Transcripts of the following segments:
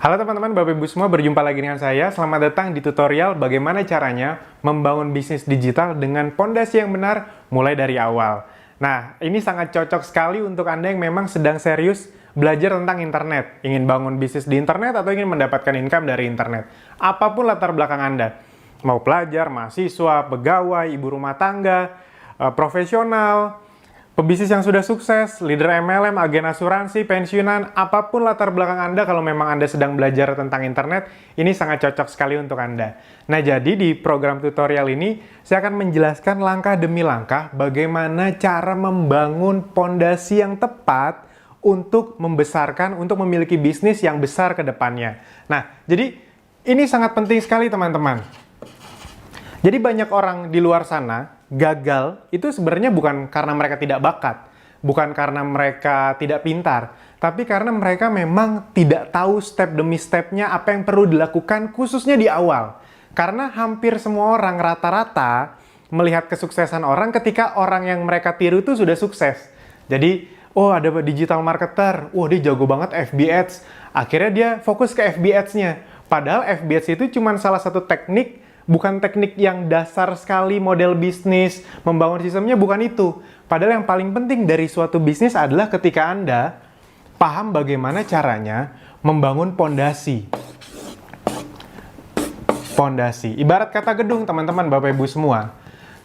Halo teman-teman, Bapak Ibu semua, berjumpa lagi dengan saya. Selamat datang di tutorial bagaimana caranya membangun bisnis digital dengan pondasi yang benar mulai dari awal. Nah, ini sangat cocok sekali untuk Anda yang memang sedang serius belajar tentang internet. Ingin bangun bisnis di internet atau ingin mendapatkan income dari internet. Apapun latar belakang Anda. Mau pelajar, mahasiswa, pegawai, ibu rumah tangga, profesional, pebisnis yang sudah sukses, leader MLM, agen asuransi, pensiunan, apapun latar belakang Anda, kalau memang Anda sedang belajar tentang internet, ini sangat cocok sekali untuk Anda. Nah, jadi di program tutorial ini, saya akan menjelaskan langkah demi langkah bagaimana cara membangun pondasi yang tepat untuk membesarkan, untuk memiliki bisnis yang besar ke depannya. Nah, jadi ini sangat penting sekali teman-teman. Jadi banyak orang di luar sana gagal itu sebenarnya bukan karena mereka tidak bakat, bukan karena mereka tidak pintar, tapi karena mereka memang tidak tahu step demi stepnya apa yang perlu dilakukan khususnya di awal. Karena hampir semua orang rata-rata melihat kesuksesan orang ketika orang yang mereka tiru itu sudah sukses. Jadi, oh ada digital marketer, dia jago banget FB Ads. Akhirnya dia fokus ke FB Ads-nya. Padahal FB Ads itu cuma salah satu teknik, bukan teknik yang dasar sekali model bisnis, membangun sistemnya bukan itu. Padahal yang paling penting dari suatu bisnis adalah ketika Anda paham bagaimana caranya membangun pondasi. Pondasi. Ibarat kata gedung, teman-teman, Bapak Ibu semua.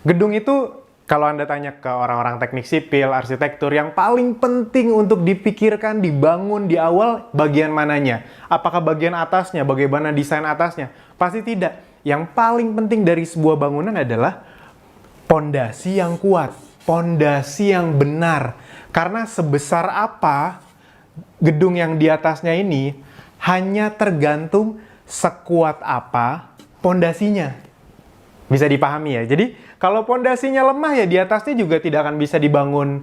Gedung itu, kalau Anda tanya ke orang-orang teknik sipil, arsitektur, yang paling penting untuk dipikirkan, dibangun di awal, bagian mananya? Apakah bagian atasnya? Bagaimana desain atasnya? Pasti tidak. Yang paling penting dari sebuah bangunan adalah pondasi yang kuat, pondasi yang benar. Karena sebesar apa gedung yang di atasnya ini hanya tergantung sekuat apa pondasinya. Bisa dipahami ya. Jadi kalau pondasinya lemah ya di atasnya juga tidak akan bisa dibangun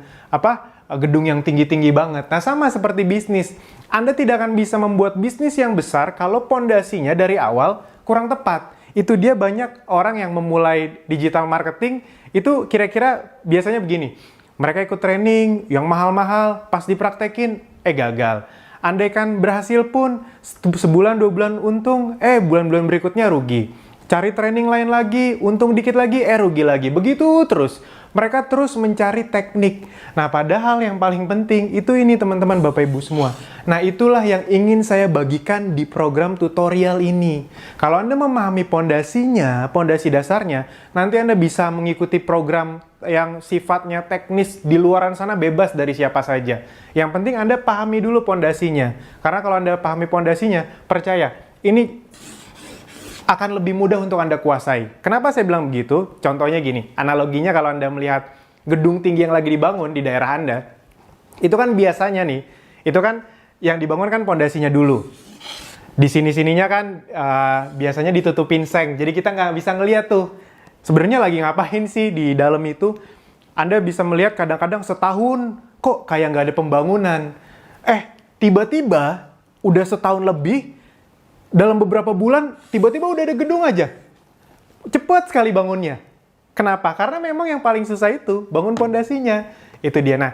gedung yang tinggi-tinggi banget. Nah, sama seperti bisnis. Anda tidak akan bisa membuat bisnis yang besar kalau pondasinya dari awal kurang tepat. Itu dia banyak orang yang memulai digital marketing, itu kira-kira biasanya begini. Mereka ikut training yang mahal-mahal, pas dipraktekin, gagal. Andaikan berhasil pun, sebulan, 2 bulan untung, bulan-bulan berikutnya rugi. Cari training lain lagi, untung dikit lagi, rugi lagi. Begitu terus. Mereka terus mencari teknik. Nah, padahal yang paling penting itu ini teman-teman Bapak Ibu semua. Nah, itulah yang ingin saya bagikan di program tutorial ini. Kalau Anda memahami pondasinya, pondasi dasarnya, nanti Anda bisa mengikuti program yang sifatnya teknis di luaran sana bebas dari siapa saja. Yang penting Anda pahami dulu pondasinya. Karena kalau Anda pahami pondasinya, percaya, ini akan lebih mudah untuk Anda kuasai. Kenapa saya bilang begitu? Contohnya gini, analoginya kalau Anda melihat gedung tinggi yang lagi dibangun di daerah Anda, itu kan biasanya nih, itu kan yang dibangun kan pondasinya dulu. Di sini-sininya kan biasanya ditutupin seng, jadi kita nggak bisa ngeliat tuh. Sebenarnya lagi ngapain sih di dalam itu? Anda bisa melihat kadang-kadang setahun, kok kayak nggak ada pembangunan. Tiba-tiba udah setahun lebih, dalam beberapa bulan, tiba-tiba udah ada gedung aja. Cepat sekali bangunnya. Kenapa? Karena memang yang paling susah itu, bangun pondasinya. Itu dia. Nah,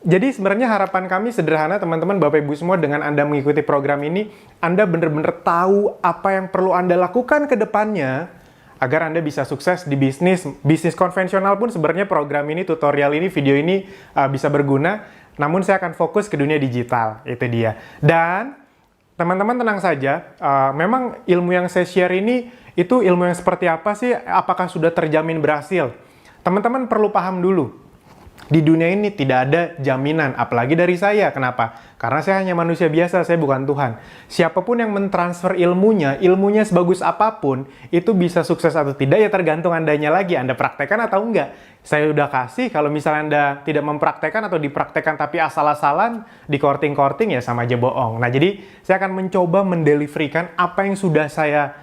jadi sebenarnya harapan kami sederhana, teman-teman, Bapak Ibu semua, dengan Anda mengikuti program ini, Anda benar-benar tahu apa yang perlu Anda lakukan ke depannya, agar Anda bisa sukses di bisnis. Bisnis konvensional pun sebenarnya program ini, tutorial ini, video ini bisa berguna. Namun saya akan fokus ke dunia digital. Itu dia. Dan teman-teman tenang saja, memang ilmu yang saya share ini, itu ilmu yang seperti apa sih? Apakah sudah terjamin berhasil? Teman-teman perlu paham dulu. Di dunia ini tidak ada jaminan, apalagi dari saya. Kenapa? Karena saya hanya manusia biasa, saya bukan Tuhan. Siapapun yang mentransfer ilmunya sebagus apapun, itu bisa sukses atau tidak, ya tergantung Andanya lagi. Anda praktekkan atau enggak. Saya udah kasih, kalau misalnya Anda tidak mempraktekkan atau dipraktekkan tapi asal-asalan, di korting-korting, ya sama aja bohong. Nah, jadi saya akan mencoba mendeliverikan apa yang sudah saya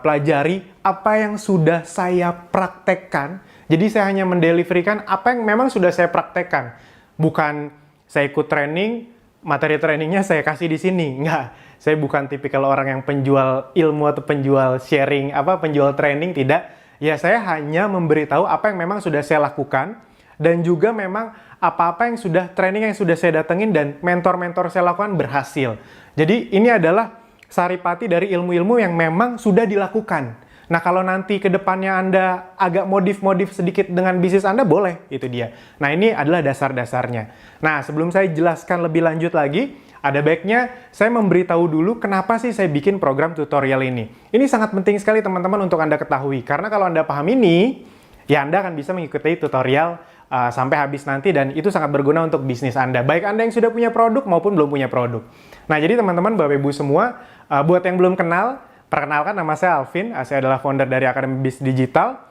pelajari, apa yang sudah saya praktekkan. Jadi saya hanya mendeliverikan apa yang memang sudah saya praktekkan. Bukan saya ikut training, materi trainingnya saya kasih di sini. Enggak, saya bukan tipikal orang yang penjual ilmu atau penjual sharing, penjual training, tidak. Ya, saya hanya memberitahu apa yang memang sudah saya lakukan, dan juga memang apa-apa yang sudah training yang sudah saya datengin dan mentor-mentor saya lakukan berhasil. Jadi ini adalah saripati dari ilmu-ilmu yang memang sudah dilakukan. Nah, kalau nanti ke depannya Anda agak modif-modif sedikit dengan bisnis Anda, boleh, itu dia. Nah, ini adalah dasar-dasarnya. Nah, sebelum saya jelaskan lebih lanjut lagi, ada baiknya saya memberitahu dulu kenapa sih saya bikin program tutorial ini. Ini sangat penting sekali teman-teman untuk Anda ketahui, karena kalau Anda paham ini, ya Anda akan bisa mengikuti tutorial sampai habis nanti, dan itu sangat berguna untuk bisnis Anda. Baik Anda yang sudah punya produk maupun belum punya produk. Nah, jadi teman-teman, Bapak Ibu semua, buat yang belum kenal, perkenalkan, nama saya Alvin, saya adalah founder dari Akademi Bisnis Digital.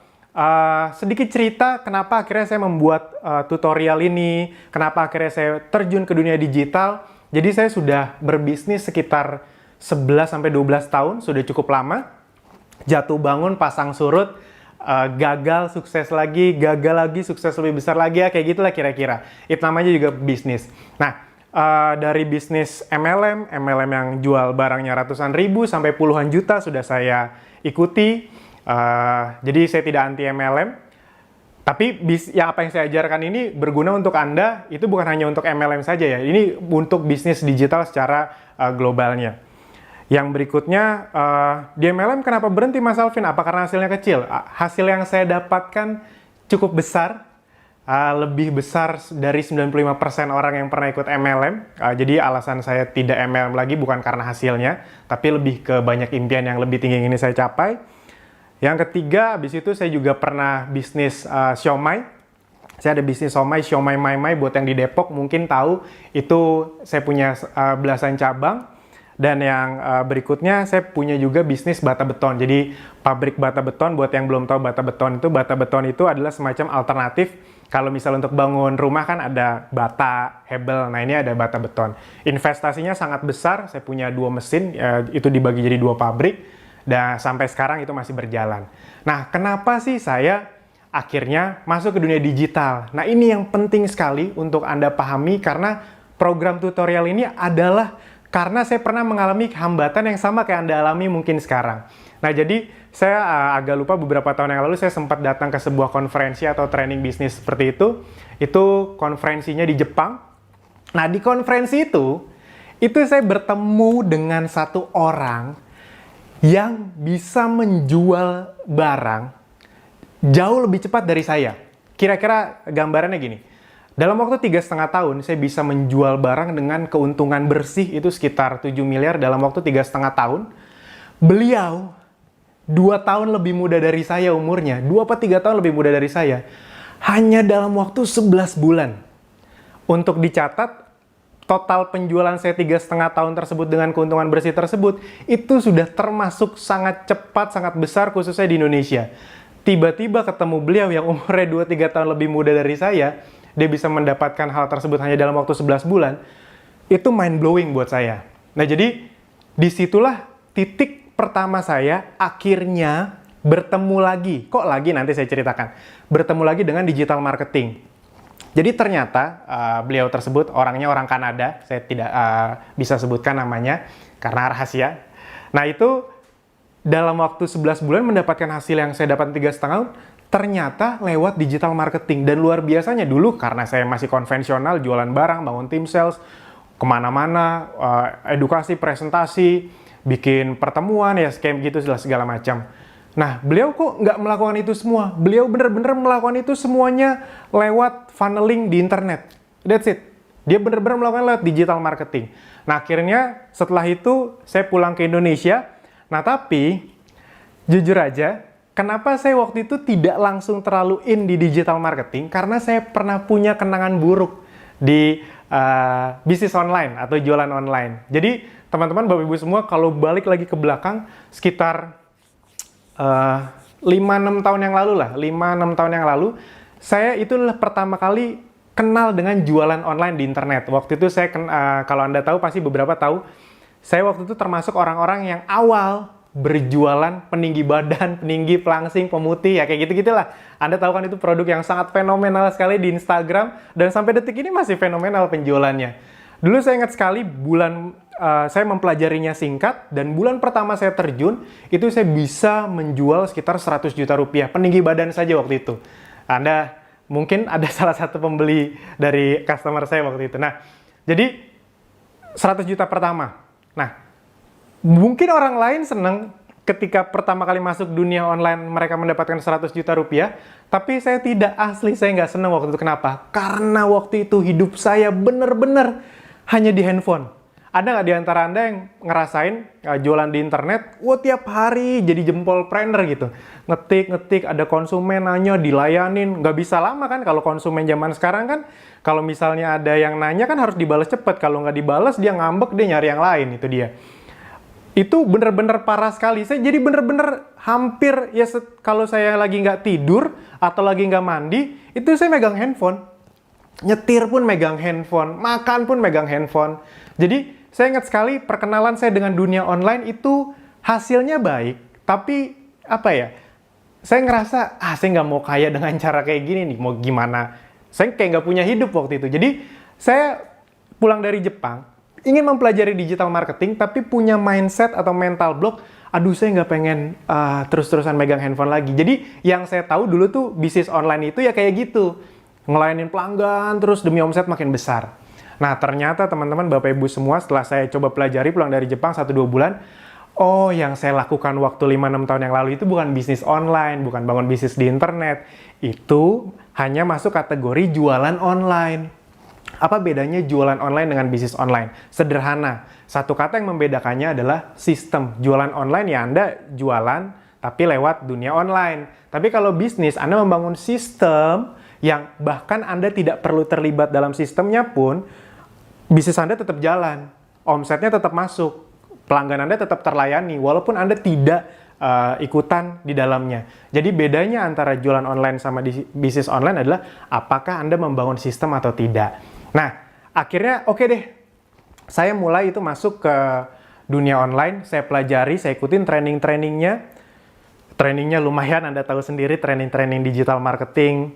Sedikit cerita kenapa akhirnya saya membuat tutorial ini, kenapa akhirnya saya terjun ke dunia digital. Jadi saya sudah berbisnis sekitar 11-12 tahun, sudah cukup lama. Jatuh bangun, pasang surut, gagal, sukses lagi, gagal lagi, sukses lebih besar lagi, ya kayak gitulah kira-kira. Itu namanya juga bisnis. Nah, dari bisnis MLM yang jual barangnya ratusan ribu sampai puluhan juta sudah saya ikuti. Jadi saya tidak anti MLM. Tapi ya apa yang saya ajarkan ini berguna untuk Anda, itu bukan hanya untuk MLM saja ya. Ini untuk bisnis digital secara globalnya. Yang berikutnya, di MLM kenapa berhenti Mas Alvin? Apa karena hasilnya kecil? Hasil yang saya dapatkan cukup besar. Lebih besar dari 95% orang yang pernah ikut MLM. Jadi alasan saya tidak MLM lagi bukan karena hasilnya, tapi lebih ke banyak impian yang lebih tinggi yang ini saya capai. Yang ketiga, habis itu saya juga pernah bisnis siomay. Saya ada bisnis siomay Maimai, buat yang di Depok mungkin tahu, itu saya punya belasan cabang. Dan yang berikutnya, saya punya juga bisnis bata beton. Jadi pabrik bata beton, buat yang belum tahu bata beton itu adalah semacam alternatif. Kalau misal untuk bangun rumah kan ada bata, hebel, nah ini ada bata beton. Investasinya sangat besar, saya punya 2 mesin, itu dibagi jadi 2 pabrik, dan sampai sekarang itu masih berjalan. Nah, kenapa sih saya akhirnya masuk ke dunia digital? Nah, ini yang penting sekali untuk Anda pahami, karena program tutorial ini adalah karena saya pernah mengalami hambatan yang sama kayak Anda alami mungkin sekarang. Nah, jadi saya agak lupa beberapa tahun yang lalu saya sempat datang ke sebuah konferensi atau training bisnis seperti itu. Itu konferensinya di Jepang. Nah, di konferensi itu saya bertemu dengan satu orang yang bisa menjual barang jauh lebih cepat dari saya. Kira-kira gambarannya gini. Dalam waktu 3,5 tahun, saya bisa menjual barang dengan keuntungan bersih itu sekitar 7 miliar dalam waktu 3,5 tahun. Beliau 2 tahun lebih muda dari saya umurnya, 2-3 tahun lebih muda dari saya, hanya dalam waktu 11 bulan. Untuk dicatat, total penjualan saya 3,5 tahun tersebut dengan keuntungan bersih tersebut, itu sudah termasuk sangat cepat, sangat besar khususnya di Indonesia. Tiba-tiba ketemu beliau yang umurnya 2-3 tahun lebih muda dari saya, dia bisa mendapatkan hal tersebut hanya dalam waktu 11 bulan, itu mind-blowing buat saya. Nah, jadi disitulah titik pertama saya akhirnya bertemu lagi. Kok lagi? Nanti saya ceritakan. Bertemu lagi dengan digital marketing. Jadi ternyata beliau tersebut orangnya orang Kanada. Saya tidak bisa sebutkan namanya karena rahasia. Nah, itu dalam waktu 11 bulan mendapatkan hasil yang saya dapat 3,5 tahun, ternyata lewat digital marketing. Dan luar biasanya dulu karena saya masih konvensional, jualan barang, bangun tim sales, kemana-mana, edukasi, presentasi, bikin pertemuan, ya scam gitu segala macam. Nah, beliau kok nggak melakukan itu semua? Beliau bener-bener melakukan itu semuanya lewat funneling di internet. That's it. Dia bener-bener melakukan lewat digital marketing. Nah, akhirnya setelah itu saya pulang ke Indonesia. Nah, tapi jujur aja, kenapa saya waktu itu tidak langsung terlalu in di digital marketing? Karena saya pernah punya kenangan buruk di bisnis online atau jualan online. Jadi, teman-teman, Bapak Ibu semua, kalau balik lagi ke belakang, sekitar 5-6 tahun yang lalu lah, 5-6 tahun yang lalu, saya itulah pertama kali kenal dengan jualan online di internet. Waktu itu saya, kalau Anda tahu, pasti beberapa tahu, saya waktu itu termasuk orang-orang yang awal berjualan peninggi badan, peninggi pelangsing, pemutih, ya kayak gitu-gitulah. Anda tahu kan itu produk yang sangat fenomenal sekali di Instagram, dan sampai detik ini masih fenomenal penjualannya. Dulu saya ingat sekali saya mempelajarinya singkat, dan bulan pertama saya terjun, itu saya bisa menjual sekitar 100 juta rupiah, peninggi badan saja waktu itu. Anda mungkin ada salah satu pembeli dari customer saya waktu itu. Nah, jadi 100 juta pertama. Nah, Mungkin orang lain seneng ketika pertama kali masuk dunia online mereka mendapatkan 100 juta rupiah, tapi saya tidak, asli saya nggak seneng waktu itu. Kenapa? Karena waktu itu hidup saya bener-bener hanya di handphone. Ada nggak di antara Anda yang ngerasain jualan di internet, wah tiap hari jadi jempol trainer gitu. Ngetik, ada konsumen nanya, dilayanin. Nggak bisa lama kan kalau konsumen zaman sekarang kan, kalau misalnya ada yang nanya kan harus dibalas cepet. Kalau nggak dibalas dia ngambek, dia nyari yang lain, itu dia. Itu bener-bener parah sekali. Saya jadi bener-bener hampir, ya kalau saya lagi nggak tidur atau lagi nggak mandi, itu saya megang handphone. Nyetir pun megang handphone, makan pun megang handphone. Jadi saya ingat sekali perkenalan saya dengan dunia online itu hasilnya baik, tapi apa ya, saya ngerasa, saya nggak mau kaya dengan cara kayak gini nih, mau gimana. Saya kayak nggak punya hidup waktu itu. Jadi saya pulang dari Jepang, ingin mempelajari digital marketing, tapi punya mindset atau mental block, aduh saya nggak pengen terus-terusan megang handphone lagi. Jadi yang saya tahu dulu tuh bisnis online itu ya kayak gitu, ngelayanin pelanggan terus demi omset makin besar. Nah ternyata teman-teman Bapak Ibu semua, setelah saya coba pelajari pulang dari Jepang 1-2 bulan, oh yang saya lakukan waktu 5-6 tahun yang lalu itu bukan bisnis online, bukan bangun bisnis di internet, itu hanya masuk kategori jualan online. Apa bedanya jualan online dengan bisnis online? Sederhana, satu kata yang membedakannya adalah sistem. Jualan online ya Anda jualan, tapi lewat dunia online. Tapi kalau bisnis, Anda membangun sistem yang bahkan Anda tidak perlu terlibat dalam sistemnya pun, bisnis Anda tetap jalan, omsetnya tetap masuk, pelanggan Anda tetap terlayani, walaupun Anda tidak ikutan di dalamnya. Jadi bedanya antara jualan online sama bisnis online adalah apakah Anda membangun sistem atau tidak. Nah, akhirnya oke deh, saya mulai itu masuk ke dunia online, saya pelajari, saya ikutin training-trainingnya. Trainingnya lumayan, Anda tahu sendiri, training-training digital marketing,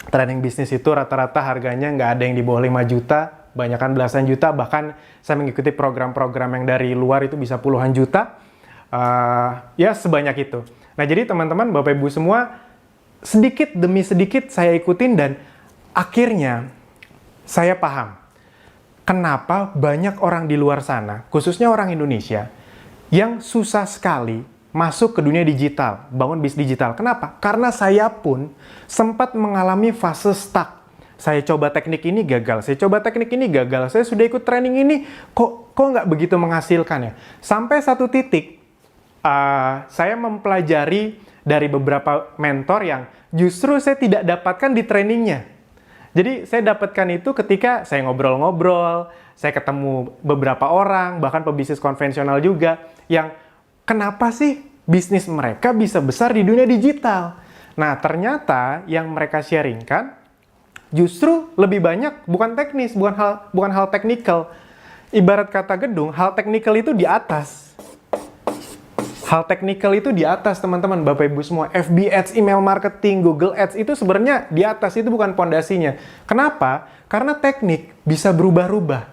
training bisnis itu rata-rata harganya nggak ada yang di bawah 5 juta, banyakkan belasan juta, bahkan saya mengikuti program-program yang dari luar itu bisa puluhan juta, ya sebanyak itu. Nah jadi teman-teman, Bapak Ibu semua, sedikit demi sedikit saya ikutin dan akhirnya saya paham kenapa banyak orang di luar sana, khususnya orang Indonesia, yang susah sekali masuk ke dunia digital, bangun bisnis digital. Kenapa? Karena saya pun sempat mengalami fase stuck. Saya coba teknik ini gagal, saya coba teknik ini gagal, saya sudah ikut training ini, kok nggak begitu menghasilkan ya? Sampai satu titik, saya mempelajari dari beberapa mentor yang justru saya tidak dapatkan di trainingnya. Jadi saya dapatkan itu ketika saya ngobrol-ngobrol, saya ketemu beberapa orang, bahkan pebisnis konvensional juga, yang kenapa sih bisnis mereka bisa besar di dunia digital? Nah, ternyata yang mereka sharingkan justru lebih banyak bukan teknis, bukan hal teknikal. Ibarat kata gedung, hal teknikal itu di atas. Hal teknikal itu di atas, teman-teman, Bapak Ibu semua. FB Ads, email marketing, Google Ads itu sebenarnya di atas, itu bukan pondasinya. Kenapa? Karena teknik bisa berubah-ubah.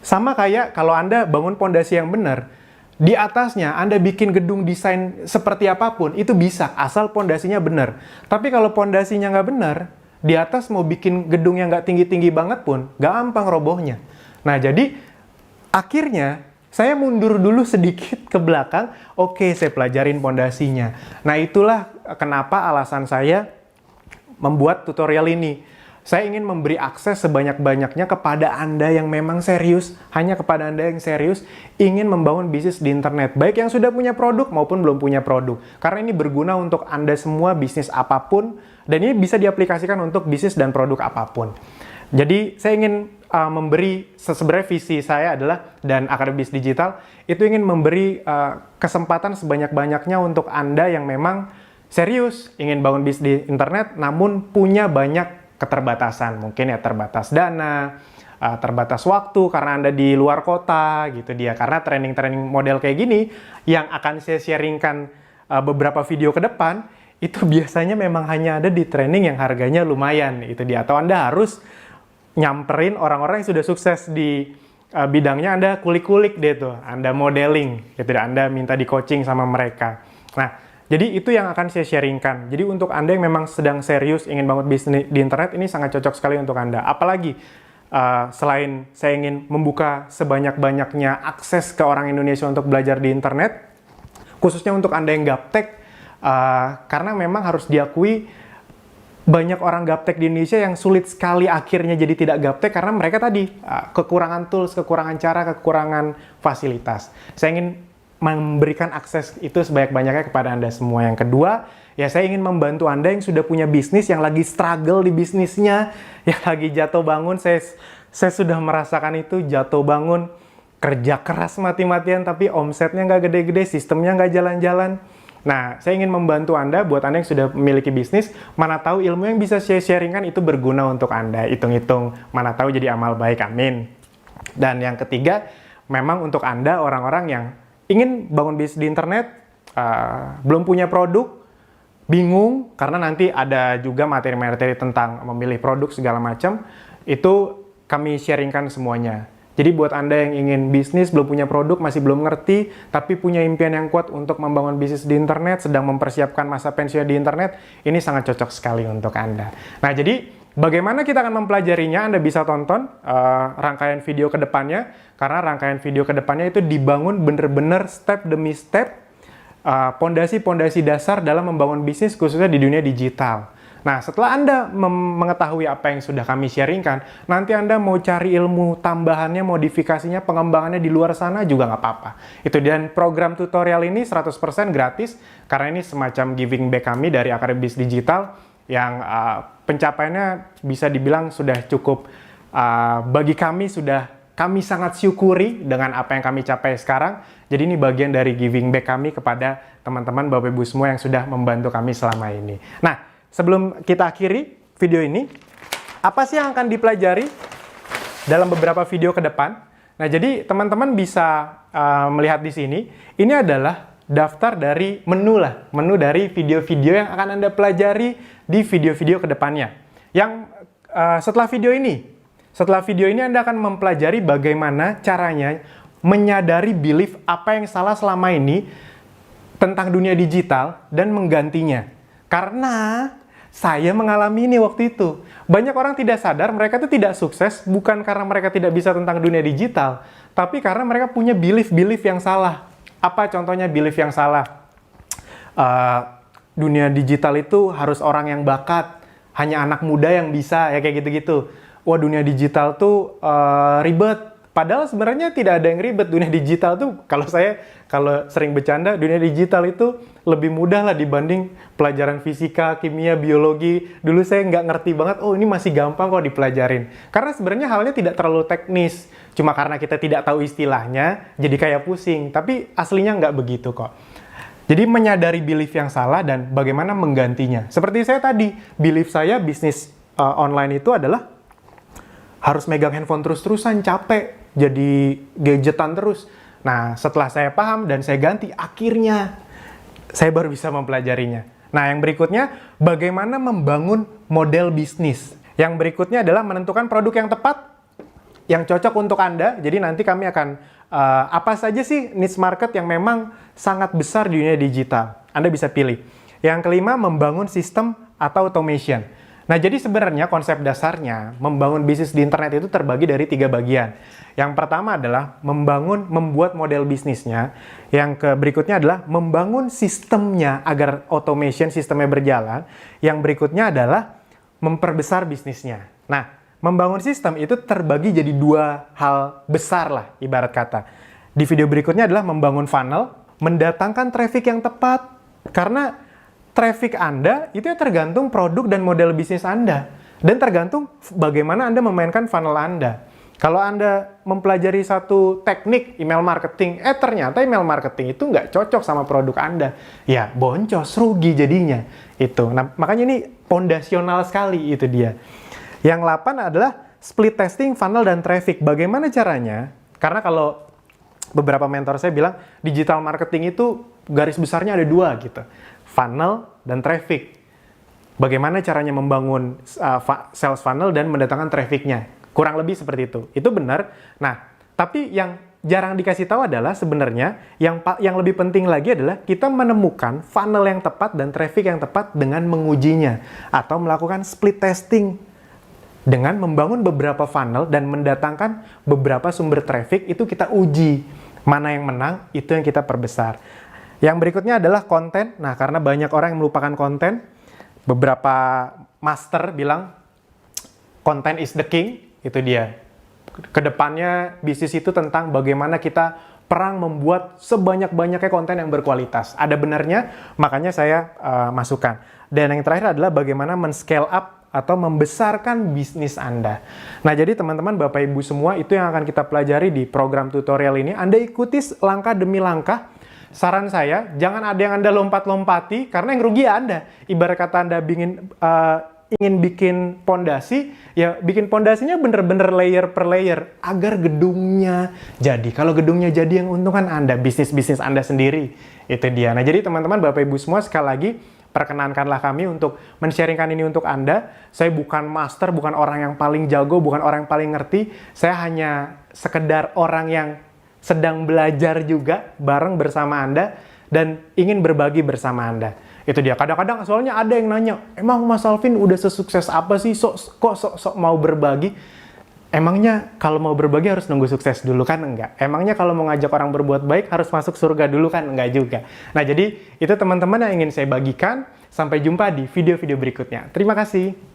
Sama kayak kalau Anda bangun pondasi yang benar, di atasnya Anda bikin gedung desain seperti apapun, itu bisa, asal pondasinya benar. Tapi kalau pondasinya nggak benar, di atas mau bikin gedung yang nggak tinggi-tinggi banget pun, gampang robohnya. Nah, jadi akhirnya saya mundur dulu sedikit ke belakang, oke, saya pelajarin pondasinya. Nah, itulah kenapa alasan saya membuat tutorial ini. Saya ingin memberi akses sebanyak-banyaknya kepada Anda yang memang serius, hanya kepada Anda yang serius, ingin membangun bisnis di internet, baik yang sudah punya produk maupun belum punya produk. Karena ini berguna untuk Anda semua, bisnis apapun, dan ini bisa diaplikasikan untuk bisnis dan produk apapun. Jadi, saya ingin memberi, sebenarnya visi saya adalah, dan Akademi Bisnis Digital, itu ingin memberi kesempatan sebanyak-banyaknya untuk Anda yang memang serius, ingin bangun bisnis di internet, namun punya banyak keterbatasan, mungkin ya terbatas dana, terbatas waktu karena Anda di luar kota gitu dia. Karena training-training model kayak gini yang akan saya sharingkan beberapa video ke depan itu biasanya memang hanya ada di training yang harganya lumayan itu dia. Atau Anda harus nyamperin orang-orang yang sudah sukses di bidangnya, Anda kulik-kulik deh tuh, Anda modeling gitu, Anda minta di coaching sama mereka. Nah, jadi itu yang akan saya sharingkan. Jadi untuk Anda yang memang sedang serius ingin bangun bisnis di internet, ini sangat cocok sekali untuk Anda. Apalagi selain saya ingin membuka sebanyak-banyaknya akses ke orang Indonesia untuk belajar di internet, khususnya untuk Anda yang gaptek, karena memang harus diakui banyak orang gaptek di Indonesia yang sulit sekali akhirnya jadi tidak gaptek karena mereka tadi kekurangan tools, kekurangan cara, kekurangan fasilitas. Saya ingin memberikan akses itu sebanyak-banyaknya kepada Anda semua. Yang kedua, ya saya ingin membantu Anda yang sudah punya bisnis, yang lagi struggle di bisnisnya, yang lagi jatuh bangun. Saya sudah merasakan itu, jatuh bangun, kerja keras mati-matian, tapi omsetnya nggak gede-gede, sistemnya nggak jalan-jalan. Nah, saya ingin membantu Anda, buat Anda yang sudah memiliki bisnis, mana tahu ilmu yang bisa saya sharingkan itu berguna untuk Anda. Hitung-hitung, mana tahu jadi amal baik, amin. Dan yang ketiga, memang untuk Anda, orang-orang yang ingin bangun bisnis di internet, belum punya produk, bingung, karena nanti ada juga materi-materi tentang memilih produk segala macam, itu kami sharingkan semuanya. Jadi buat Anda yang ingin bisnis, belum punya produk, masih belum ngerti, tapi punya impian yang kuat untuk membangun bisnis di internet, sedang mempersiapkan masa pensiun di internet, ini sangat cocok sekali untuk Anda. Nah, jadi bagaimana kita akan mempelajarinya? Anda bisa tonton rangkaian video ke depannya, karena rangkaian video ke depannya itu dibangun bener-bener step demi step, pondasi-pondasi dasar dalam membangun bisnis khususnya di dunia digital. Nah, setelah Anda mengetahui apa yang sudah kami sharingkan, nanti Anda mau cari ilmu tambahannya, modifikasinya, pengembangannya di luar sana juga nggak apa-apa. Itu, dan program tutorial ini 100% gratis, karena ini semacam giving back kami dari Akademi Bisnis Digital, yang pencapaiannya bisa dibilang sudah cukup, bagi kami kami sangat syukuri dengan apa yang kami capai sekarang. Jadi ini bagian dari giving back kami kepada teman-teman Bapak Ibu semua yang sudah membantu kami selama ini. Nah, sebelum kita akhiri video ini, apa sih yang akan dipelajari dalam beberapa video ke depan? Nah, jadi teman-teman bisa melihat di sini, ini adalah daftar dari menu dari video-video yang akan Anda pelajari di video-video ke depannya. Yang setelah video ini Anda akan mempelajari bagaimana caranya menyadari belief apa yang salah selama ini tentang dunia digital dan menggantinya. Karena saya mengalami ini waktu itu. Banyak orang tidak sadar mereka itu tidak sukses bukan karena mereka tidak bisa tentang dunia digital, tapi karena mereka punya belief yang salah. Apa contohnya belief yang salah? Dunia digital itu harus orang yang bakat, hanya anak muda yang bisa, ya kayak gitu-gitu. Wah, dunia digital tuh ribet. Padahal sebenarnya tidak ada yang ribet. Dunia digital tuh, kalau sering bercanda, dunia digital itu lebih mudah lah dibanding pelajaran fisika, kimia, biologi. Dulu saya nggak ngerti banget, oh ini masih gampang kok dipelajarin. Karena sebenarnya halnya tidak terlalu teknis. Cuma karena kita tidak tahu istilahnya, jadi kayak pusing. Tapi aslinya nggak begitu kok. Jadi menyadari belief yang salah dan bagaimana menggantinya. Seperti saya tadi, belief saya bisnis online itu adalah harus megang handphone terus-terusan, capek. Jadi gadgetan terus. Nah, setelah saya paham dan saya ganti, akhirnya saya baru bisa mempelajarinya. Nah, yang berikutnya, bagaimana membangun model bisnis. Yang berikutnya adalah menentukan produk yang tepat, yang cocok untuk Anda. Jadi nanti kami akan, apa saja sih niche market yang memang sangat besar di dunia digital. Anda bisa pilih. Yang kelima, membangun sistem atau automation. Nah, jadi sebenarnya konsep dasarnya membangun bisnis di internet itu terbagi dari 3 bagian. Yang pertama adalah membuat model bisnisnya. Yang berikutnya adalah membangun sistemnya agar automation sistemnya berjalan. Yang berikutnya adalah memperbesar bisnisnya. Nah, membangun sistem itu terbagi jadi 2 hal besar lah, ibarat kata. Di video berikutnya adalah membangun funnel, mendatangkan traffic yang tepat. Karena traffic Anda itu ya tergantung produk dan model bisnis Anda. Dan tergantung bagaimana Anda memainkan funnel Anda. Kalau Anda mempelajari satu teknik email marketing, ternyata email marketing itu nggak cocok sama produk Anda. Ya, boncos, rugi jadinya. Itu. Nah, makanya ini fondasional sekali itu dia. Yang 8 adalah split testing, funnel, dan traffic. Bagaimana caranya? Karena kalau beberapa mentor saya bilang, digital marketing itu garis besarnya ada 2 gitu. Funnel dan traffic. Bagaimana caranya membangun sales funnel dan mendatangkan trafficnya. Kurang lebih seperti itu. Itu benar. Nah, tapi yang jarang dikasih tahu adalah sebenarnya yang lebih penting lagi adalah kita menemukan funnel yang tepat dan traffic yang tepat dengan mengujinya. Atau melakukan split testing. Dengan membangun beberapa funnel dan mendatangkan beberapa sumber traffic, itu kita uji. Mana yang menang, itu yang kita perbesar. Yang berikutnya adalah konten. Nah, karena banyak orang yang melupakan konten, beberapa master bilang, content is the king, itu dia. Kedepannya bisnis itu tentang bagaimana kita perang membuat sebanyak-banyaknya konten yang berkualitas. Ada benarnya, makanya saya masukkan. Dan yang terakhir adalah bagaimana men-scale up atau membesarkan bisnis Anda. Nah, jadi teman-teman, Bapak Ibu semua, itu yang akan kita pelajari di program tutorial ini. Anda ikuti langkah demi langkah. Saran saya, jangan ada yang Anda lompat-lompati, karena yang rugi ya Anda. Ibarat kata Anda ingin bikin pondasi, ya bikin pondasinya bener-bener layer per layer, agar gedungnya jadi. Kalau gedungnya jadi, yang untung kan Anda, bisnis-bisnis Anda sendiri. Itu dia. Nah, jadi teman-teman, Bapak Ibu semua, sekali lagi, perkenankanlah kami untuk men-sharingkan ini untuk Anda. Saya bukan master, bukan orang yang paling jago, bukan orang yang paling ngerti. Saya hanya sekedar orang yang sedang belajar juga bareng bersama Anda dan ingin berbagi bersama Anda. Itu dia. Kadang-kadang soalnya ada yang nanya, emang Mas Alvin udah sesukses apa sih? Kok sok mau berbagi? Emangnya kalau mau berbagi harus nunggu sukses dulu kan? Enggak. Emangnya kalau mau ngajak orang berbuat baik harus masuk surga dulu kan? Enggak juga. Nah, jadi itu teman-teman yang ingin saya bagikan. Sampai jumpa di video-video berikutnya. Terima kasih.